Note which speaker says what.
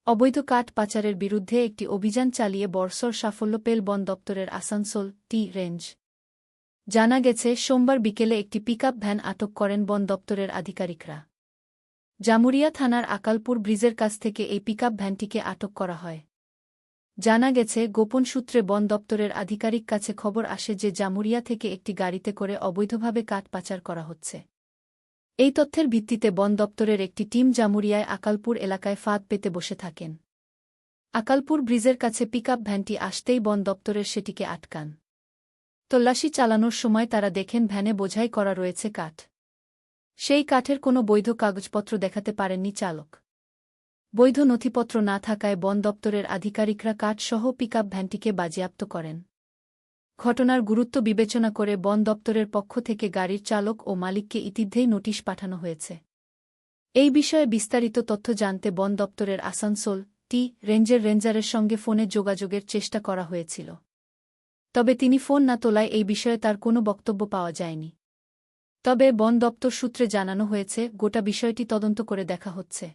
Speaker 1: অবৈধ কাঠ পাচারের বিরুদ্ধে একটি অভিযান চালিয়ে বর্ষর সাফল্য পেল বন দপ্তরের আসানসোল টি রেঞ্জ। জানা গেছে, সোমবার বিকেলে একটি পিকআপ ভ্যান আটক করেন বন দপ্তরের আধিকারিকরা। জামুরিয়া থানার আকালপুর ব্রিজের কাছ থেকে এই পিকআপ ভ্যানটিকে আটক করা হয়। জানা গেছে, গোপন সূত্রে বন দপ্তরের আধিকারিক কাছে খবর আসে যে জামুরিয়া থেকে একটি গাড়িতে করে অবৈধভাবে কাঠ পাচার করা হচ্ছে। এই তথ্যের ভিত্তিতে বন দপ্তরের একটি টিম জামুরিয়ায় আকালপুর এলাকায় ফাঁদ পেতে বসে থাকেন। আকালপুর ব্রিজের কাছে পিকআপ ভ্যানটি আসতেই বন দপ্তরের সেটিকে আটকান। তল্লাশি চালানোর সময় তারা দেখেন ভ্যানে বোঝাই করা রয়েছে কাঠ। সেই কাঠের কোনো বৈধ কাগজপত্র দেখাতে পারেননি চালক। বৈধ নথিপত্র না থাকায় বন দপ্তরের আধিকারিকরা কাঠসহ পিকআপ ভ্যানটিকে বাজেয়াপ্ত করেন। ঘটনার গুরুত্ব বিবেচনা করে বন দপ্তরের পক্ষ থেকে গাড়ির চালক ও মালিককে ইতিমধ্যেই নোটিশ পাঠানো হয়েছে। এই বিষয়ে বিস্তারিত তথ্য জানতে বন দপ্তরের আসানসোল টি রেঞ্জের রেঞ্জারের সঙ্গে ফোনে যোগাযোগের চেষ্টা করা হয়েছিল। তবে তিনি ফোন না তোলায় এই বিষয়ে তার কোনো বক্তব্য পাওয়া যায়নি। তবে বন দপ্তর সূত্রে জানানো হয়েছে, গোটা বিষয়টি তদন্ত করে দেখা হচ্ছে।